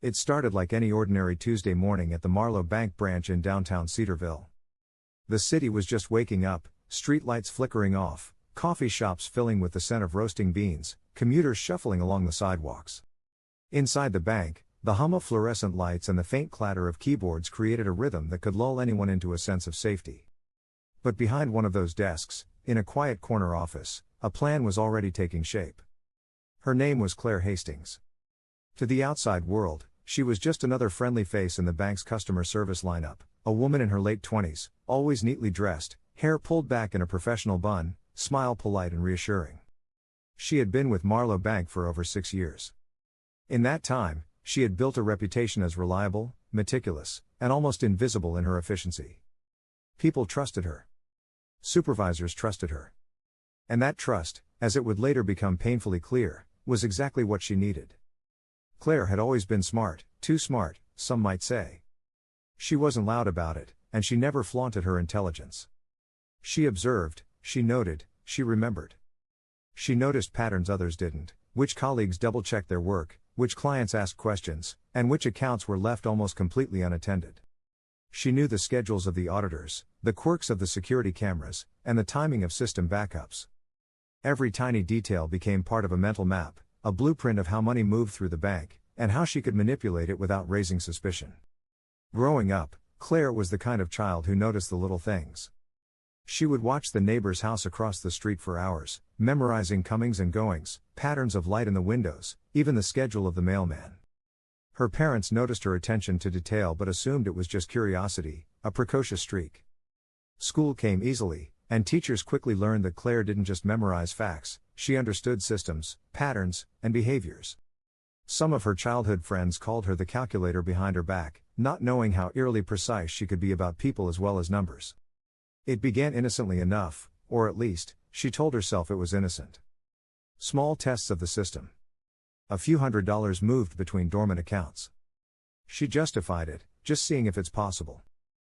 It started like any ordinary Tuesday morning at the Marlowe Bank branch in downtown Cedarville. The city was just waking up, streetlights flickering off, coffee shops filling with the scent of roasting beans, commuters shuffling along the sidewalks. Inside the bank, the hum of fluorescent lights and the faint clatter of keyboards created a rhythm that could lull anyone into a sense of safety. But behind one of those desks, in a quiet corner office, a plan was already taking shape. Her name was Claire Hastings. To the outside world, she was just another friendly face in the bank's customer service lineup, a woman in her late 20s, always neatly dressed, hair pulled back in a professional bun, smile polite and reassuring. She had been with Marlowe Bank for over 6 years. In that time, she had built a reputation as reliable, meticulous, and almost invisible in her efficiency. People trusted her. Supervisors trusted her. And that trust, as it would later become painfully clear, was exactly what she needed. Claire had always been smart, too smart, some might say. She wasn't loud about it, and she never flaunted her intelligence. She observed, she noted, she remembered. She noticed patterns others didn't, which colleagues double-checked their work, which clients asked questions, and which accounts were left almost completely unattended. She knew the schedules of the auditors, the quirks of the security cameras, and the timing of system backups. Every tiny detail became part of a mental map, a blueprint of how money moved through the bank, and how she could manipulate it without raising suspicion. Growing up, Claire was the kind of child who noticed the little things. She would watch the neighbor's house across the street for hours, memorizing comings and goings, patterns of light in the windows, even the schedule of the mailman. Her parents noticed her attention to detail but assumed it was just curiosity, a precocious streak. School came easily, and teachers quickly learned that Claire didn't just memorize facts, she understood systems, patterns, and behaviors. Some of her childhood friends called her the calculator behind her back, not knowing how eerily precise she could be about people as well as numbers. It began innocently enough, or at least, she told herself it was innocent. Small tests of the system. A few $100s moved between dormant accounts. She justified it, just seeing if it's possible.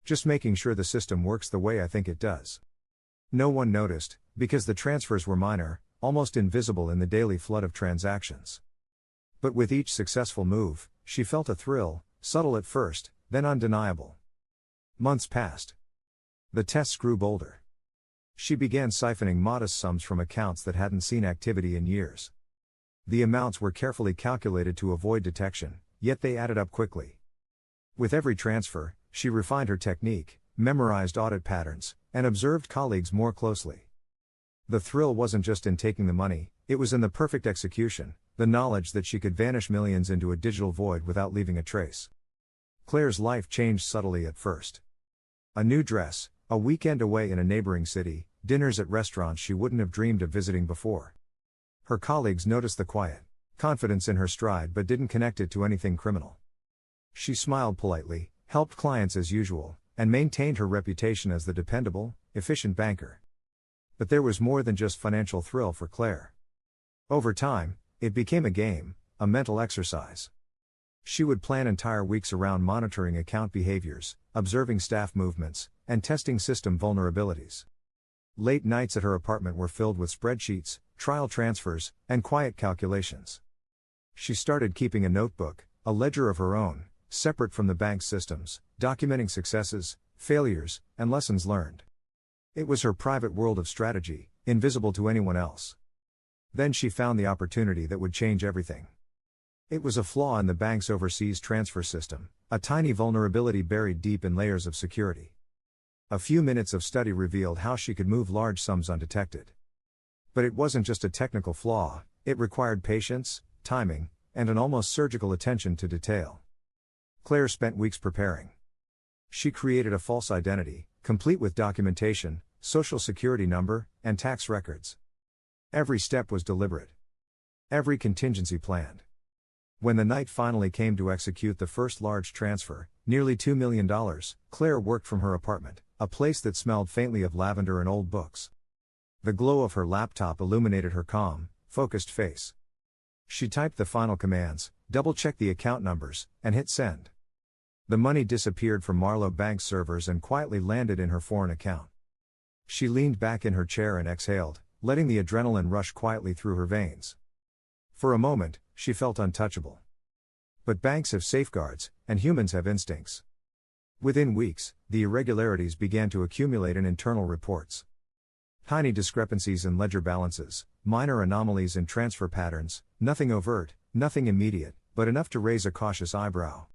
Just making sure the system works the way I think it does. No one noticed, because the transfers were minor, almost invisible in the daily flood of transactions. But with each successful move, she felt a thrill, subtle at first, then undeniable. Months passed. The tests grew bolder. She began siphoning modest sums from accounts that hadn't seen activity in years. The amounts were carefully calculated to avoid detection, yet they added up quickly. With every transfer, she refined her technique, memorized audit patterns, and observed colleagues more closely. The thrill wasn't just in taking the money, it was in the perfect execution, the knowledge that she could vanish millions into a digital void without leaving a trace. Claire's life changed subtly at first. A new dress, a weekend away in a neighboring city, dinners at restaurants she wouldn't have dreamed of visiting before. Her colleagues noticed the quiet confidence in her stride but didn't connect it to anything criminal. She smiled politely, helped clients as usual, and maintained her reputation as the dependable, efficient banker. But there was more than just financial thrill for Claire. Over time, it became a game, a mental exercise. She would plan entire weeks around monitoring account behaviors, observing staff movements, and testing system vulnerabilities. Late nights at her apartment were filled with spreadsheets, trial transfers, and quiet calculations. She started keeping a notebook, a ledger of her own, separate from the bank's systems, documenting successes, failures, and lessons learned. It was her private world of strategy, invisible to anyone else. Then she found the opportunity that would change everything. It was a flaw in the bank's overseas transfer system, a tiny vulnerability buried deep in layers of security. A few minutes of study revealed how she could move large sums undetected. But it wasn't just a technical flaw, it required patience, timing, and an almost surgical attention to detail. Claire spent weeks preparing. She created a false identity, complete with documentation, social security number, and tax records. Every step was deliberate. Every contingency planned. When the night finally came to execute the first large transfer, nearly $2 million, Claire worked from her apartment, a place that smelled faintly of lavender and old books. The glow of her laptop illuminated her calm, focused face. She typed the final commands, double-checked the account numbers, and hit send. The money disappeared from Marlowe Bank's servers and quietly landed in her foreign account. She leaned back in her chair and exhaled, letting the adrenaline rush quietly through her veins. For a moment, she felt untouchable. But banks have safeguards, and humans have instincts. Within weeks, the irregularities began to accumulate in internal reports. Tiny discrepancies in ledger balances, minor anomalies in transfer patterns, nothing overt, nothing immediate, but enough to raise a cautious eyebrow.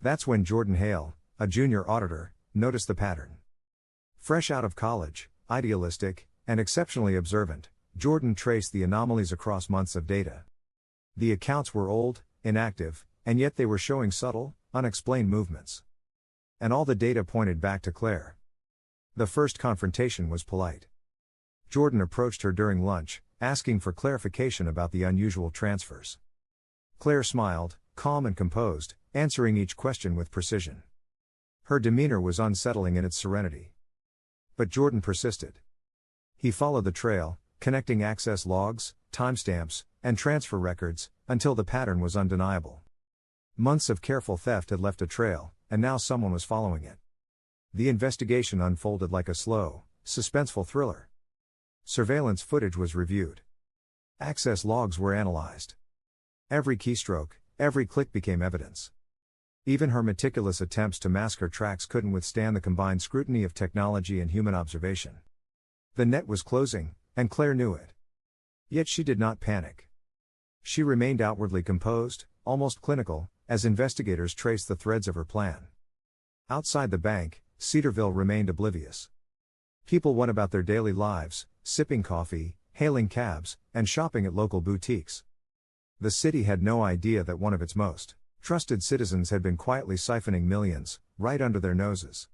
That's when Jordan Hale, a junior auditor, noticed the pattern. Fresh out of college, idealistic, and exceptionally observant, Jordan traced the anomalies across months of data. The accounts were old, inactive, and yet they were showing subtle, unexplained movements. And all the data pointed back to Claire. The first confrontation was polite. Jordan approached her during lunch, asking for clarification about the unusual transfers. Claire smiled, calm and composed, answering each question with precision. Her demeanor was unsettling in its serenity. But Jordan persisted. He followed the trail, connecting access logs, timestamps, and transfer records, until the pattern was undeniable. Months of careful theft had left a trail, and now someone was following it. The investigation unfolded like a slow, suspenseful thriller. Surveillance footage was reviewed. Access logs were analyzed. Every keystroke, every click became evidence. Even her meticulous attempts to mask her tracks couldn't withstand the combined scrutiny of technology and human observation. The net was closing, and Claire knew it. Yet she did not panic. She remained outwardly composed, almost clinical, as investigators traced the threads of her plan. Outside the bank, Cedarville remained oblivious. People went about their daily lives, sipping coffee, hailing cabs, and shopping at local boutiques. The city had no idea that one of its most trusted citizens had been quietly siphoning millions, right under their noses.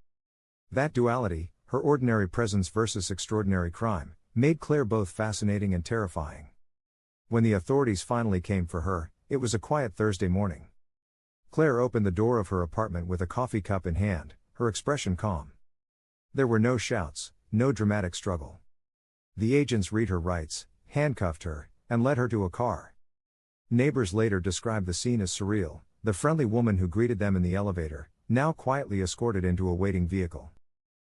That duality, her ordinary presence versus extraordinary crime, made Claire both fascinating and terrifying. When the authorities finally came for her, it was a quiet Thursday morning. Claire opened the door of her apartment with a coffee cup in hand, her expression calm. There were no shouts, no dramatic struggle. The agents read her rights, handcuffed her, and led her to a car. Neighbors later described the scene as surreal, the friendly woman who greeted them in the elevator, now quietly escorted into a waiting vehicle.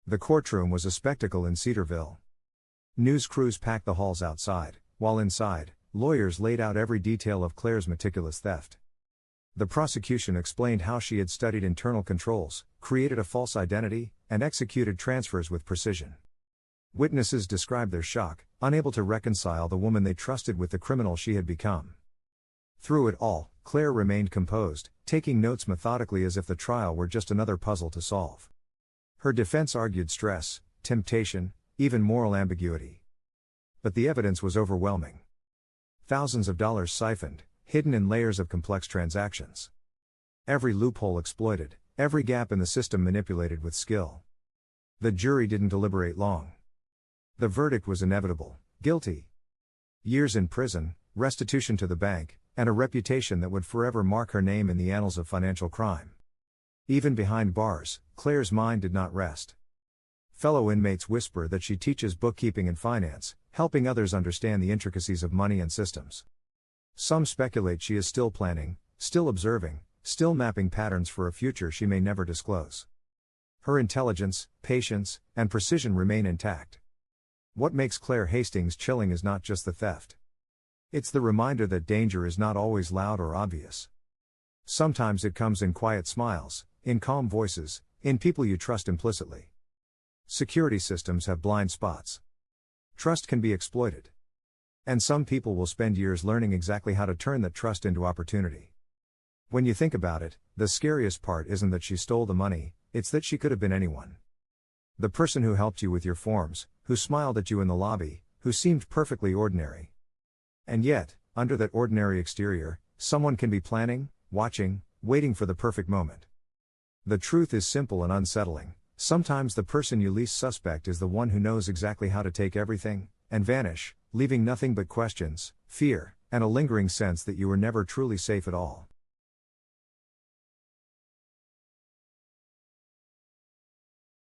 The courtroom was a spectacle in Cedarville. News crews packed the halls outside, while inside, lawyers laid out every detail of Claire's meticulous theft. The prosecution explained how she had studied internal controls, created a false identity, and executed transfers with precision. Witnesses described their shock, unable to reconcile the woman they trusted with the criminal she had become. Through it all, Claire remained composed, taking notes methodically as if the trial were just another puzzle to solve. Her defense argued stress, temptation, even moral ambiguity. But the evidence was overwhelming. Thousands of dollars siphoned, hidden in layers of complex transactions. Every loophole exploited, every gap in the system manipulated with skill. The jury didn't deliberate long. The verdict was inevitable: guilty. Years in prison, restitution to the bank, and a reputation that would forever mark her name in the annals of financial crime. Even behind bars, Claire's mind did not rest. Fellow inmates whisper that she teaches bookkeeping and finance, helping others understand the intricacies of money and systems. Some speculate she is still planning, still observing, still mapping patterns for a future she may never disclose. Her intelligence, patience, and precision remain intact. What makes Claire Hastings chilling is not just the theft. It's the reminder that danger is not always loud or obvious. Sometimes it comes in quiet smiles, in calm voices, in people you trust implicitly. Security systems have blind spots. Trust can be exploited. And some people will spend years learning exactly how to turn that trust into opportunity. When you think about it, the scariest part isn't that she stole the money, it's that she could have been anyone. The person who helped you with your forms, who smiled at you in the lobby, who seemed perfectly ordinary. And yet, under that ordinary exterior, someone can be planning, watching, waiting for the perfect moment. The truth is simple and unsettling. Sometimes the person you least suspect is the one who knows exactly how to take everything, and vanish, leaving nothing but questions, fear, and a lingering sense that you were never truly safe at all.